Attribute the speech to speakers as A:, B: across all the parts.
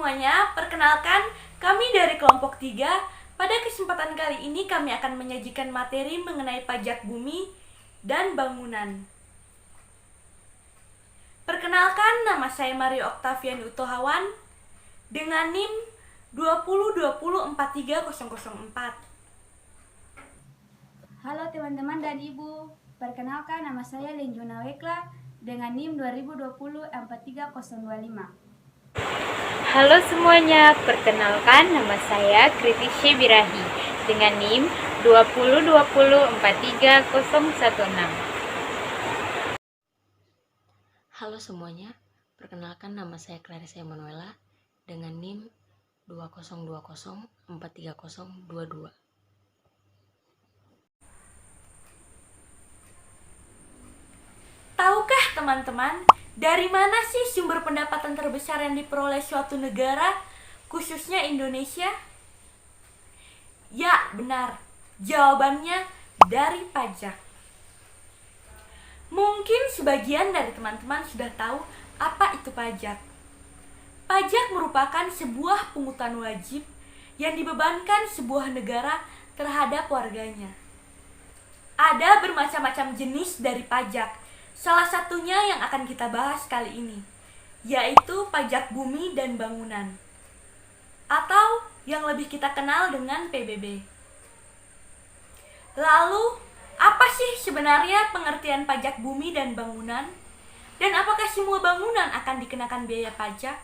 A: semuanya, perkenalkan kami dari kelompok 3. Pada kesempatan kali ini kami akan menyajikan materi mengenai pajak bumi dan bangunan. Perkenalkan, nama saya Mario Octavian Utohawan dengan NIM 2020430004.
B: Halo teman-teman dan ibu, perkenalkan nama saya Lenjuna Wekla dengan NIM 2020-43025.
C: Halo semuanya, perkenalkan nama saya Kritisya Birahi dengan NIM 2020-43016.
D: Halo semuanya, perkenalkan nama saya Clarissa Emanuela dengan NIM 2020-43022.
A: Tahukah teman-teman, dari mana sih sumber pendapatan terbesar yang diperoleh suatu negara, khususnya Indonesia? Ya, benar. Jawabannya dari pajak. Mungkin sebagian dari teman-teman sudah tahu apa itu pajak. Pajak merupakan sebuah pungutan wajib yang dibebankan sebuah negara terhadap warganya. Ada bermacam-macam jenis dari pajak. Salah satunya yang akan kita bahas kali ini, yaitu pajak bumi dan bangunan, atau yang lebih kita kenal dengan PBB. Lalu, apa sih sebenarnya pengertian pajak bumi dan bangunan? Dan apakah semua bangunan akan dikenakan biaya pajak?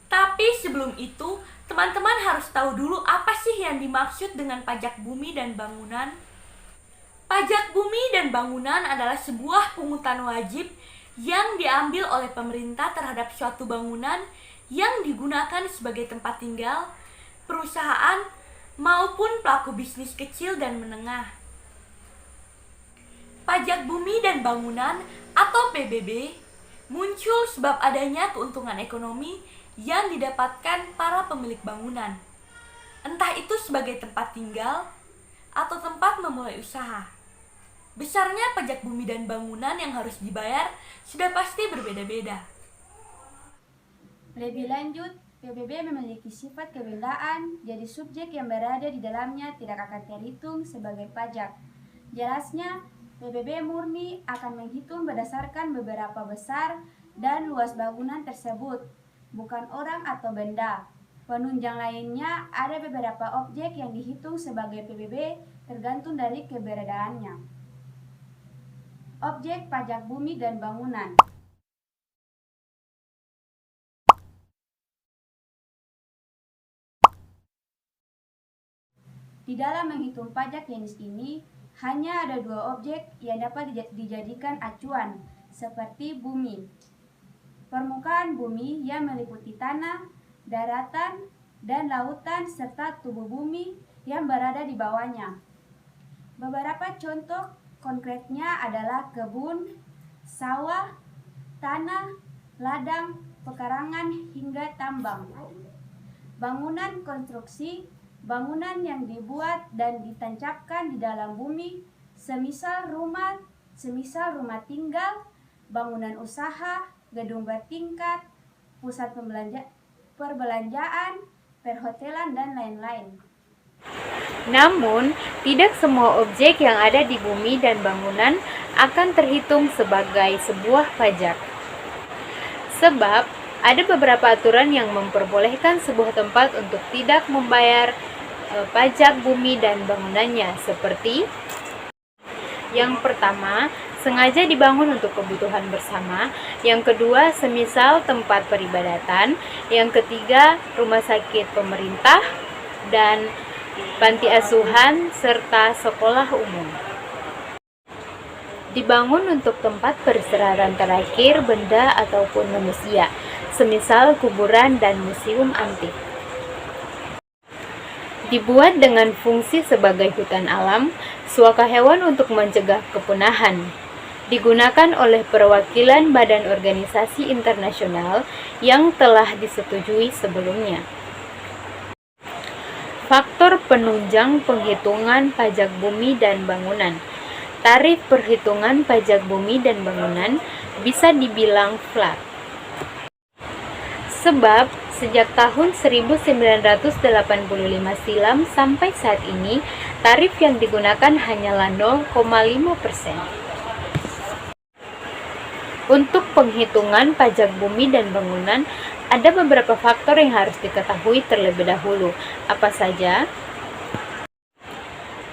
A: Tapi sebelum itu, teman-teman harus tahu dulu apa sih yang dimaksud dengan pajak bumi dan bangunan. Pajak bumi dan bangunan adalah sebuah pungutan wajib yang diambil oleh pemerintah terhadap suatu bangunan yang digunakan sebagai tempat tinggal, perusahaan, maupun pelaku bisnis kecil dan menengah. Pajak bumi dan bangunan atau PBB muncul sebab adanya keuntungan ekonomi yang didapatkan para pemilik bangunan, entah itu sebagai tempat tinggal atau tempat memulai usaha. Besarnya pajak bumi dan bangunan yang harus dibayar sudah pasti berbeda-beda.
B: Lebih lanjut, PBB memiliki sifat kebendaan, jadi subjek yang berada di dalamnya tidak akan terhitung sebagai pajak. Jelasnya, PBB murni akan menghitung berdasarkan beberapa besar dan luas bangunan tersebut, bukan orang atau benda. Penunjang lainnya ada beberapa objek yang dihitung sebagai PBB tergantung dari keberadaannya. Objek pajak bumi dan bangunan. Di dalam menghitung pajak jenis ini, hanya ada dua objek yang dapat dijadikan acuan, seperti bumi. Permukaan bumi yang meliputi tanah, daratan, dan lautan serta tubuh bumi yang berada di bawahnya. Beberapa contoh konkretnya adalah kebun, sawah, tanah, ladang, pekarangan, hingga tambang. Bangunan konstruksi, bangunan yang dibuat dan ditancapkan di dalam bumi, semisal rumah tinggal, bangunan usaha, gedung bertingkat, pusat perbelanjaan, perhotelan, dan lain-lain.
C: Namun, tidak semua objek yang ada di bumi dan bangunan akan terhitung sebagai sebuah pajak. Sebab, ada beberapa aturan yang memperbolehkan sebuah tempat untuk tidak membayar pajak bumi dan bangunannya, seperti yang pertama, sengaja dibangun untuk kebutuhan bersama. Yang kedua, semisal tempat peribadatan. Yang ketiga, rumah sakit pemerintah dan panti asuhan serta sekolah umum. Dibangun untuk tempat peristirahatan terakhir benda ataupun manusia, semisal kuburan dan museum antik. Dibuat dengan fungsi sebagai hutan alam, suaka hewan untuk mencegah kepunahan. Digunakan oleh perwakilan badan organisasi internasional yang telah disetujui sebelumnya. Faktor penunjang penghitungan pajak bumi dan bangunan. Tarif perhitungan pajak bumi dan bangunan bisa dibilang flat. Sebab sejak tahun 1985 silam sampai saat ini, tarif yang digunakan hanyalah 0,5%. Untuk penghitungan pajak bumi dan bangunan, ada beberapa faktor yang harus diketahui terlebih dahulu. Apa saja?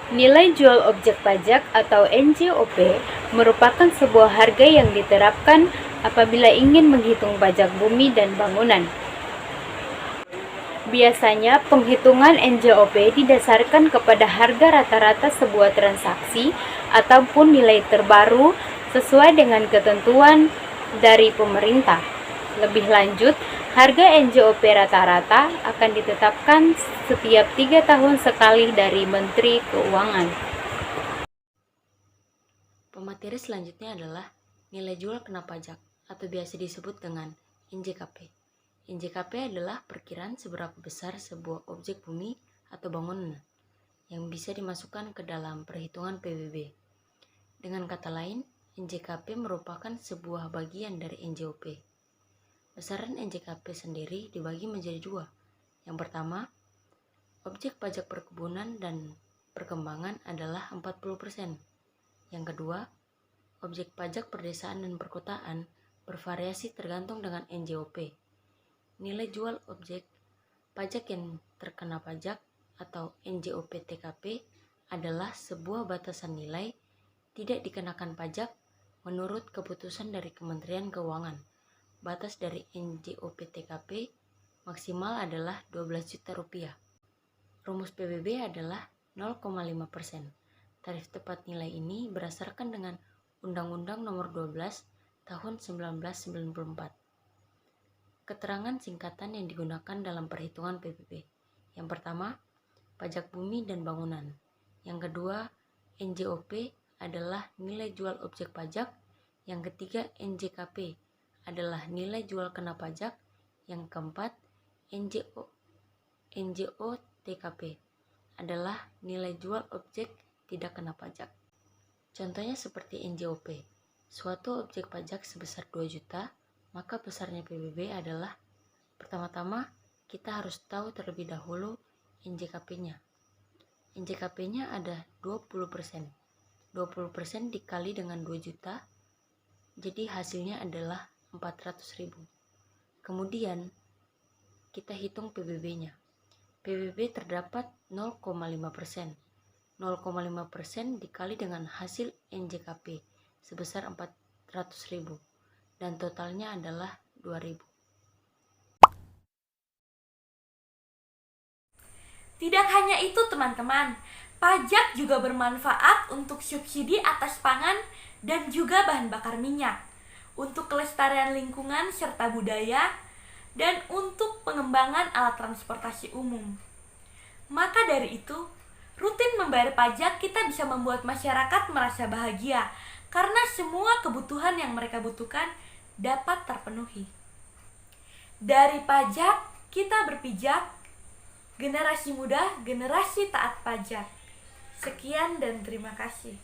C: Nilai jual objek pajak atau NJOP merupakan sebuah harga yang diterapkan apabila ingin menghitung pajak bumi dan bangunan. Biasanya penghitungan NJOP didasarkan kepada harga rata-rata sebuah transaksi ataupun nilai terbaru sesuai dengan ketentuan dari pemerintah. Lebih lanjut, harga NJOP rata-rata akan ditetapkan setiap 3 tahun sekali dari Menteri Keuangan.
D: Pemateri selanjutnya adalah nilai jual kena pajak atau biasa disebut dengan NJKP. NJKP adalah perkiraan seberapa besar sebuah objek bumi atau bangunan yang bisa dimasukkan ke dalam perhitungan PBB. Dengan kata lain, NJKP merupakan sebuah bagian dari NJOP. Besaran NJKP sendiri dibagi menjadi 2. Yang pertama, objek pajak perkebunan dan perkembangan adalah 40%. Yang kedua, objek pajak perdesaan dan perkotaan bervariasi tergantung dengan NJOP. Nilai jual objek pajak yang terkena pajak atau NJOP TKP adalah sebuah batasan nilai tidak dikenakan pajak menurut keputusan dari Kementerian Keuangan. Batas dari NJOP TKP maksimal adalah 12 juta rupiah. Rumus PBB adalah 0,5%. Tarif tepat nilai ini berdasarkan dengan Undang-Undang Nomor 12 Tahun 1994. Keterangan singkatan yang digunakan dalam perhitungan PBB. Yang pertama, pajak bumi dan bangunan. Yang kedua, NJOP adalah nilai jual objek pajak. Yang ketiga, NJKP adalah nilai jual kena pajak. Yang keempat, NJOTKP adalah nilai jual objek tidak kena pajak. Contohnya seperti NJOP. Suatu objek pajak sebesar 2 juta, maka besarnya PBB adalah pertama-tama kita harus tahu terlebih dahulu NJKP-nya. NJKP-nya ada 20%. 20% dikali dengan 2 juta, jadi hasilnya adalah 400.000. Kemudian kita hitung PBB-nya. PBB terdapat 0,5%. 0,5% dikali dengan hasil NJKP sebesar 400.000 dan totalnya adalah 2.000.
A: Tidak hanya itu teman-teman, pajak juga bermanfaat untuk subsidi atas pangan dan juga bahan bakar minyak, untuk kelestarian lingkungan serta budaya, dan untuk pengembangan alat transportasi umum. Maka dari itu, rutin membayar pajak kita bisa membuat masyarakat merasa bahagia karena semua kebutuhan yang mereka butuhkan dapat terpenuhi. Dari pajak, kita berpijak, generasi muda, generasi taat pajak. Sekian dan terima kasih.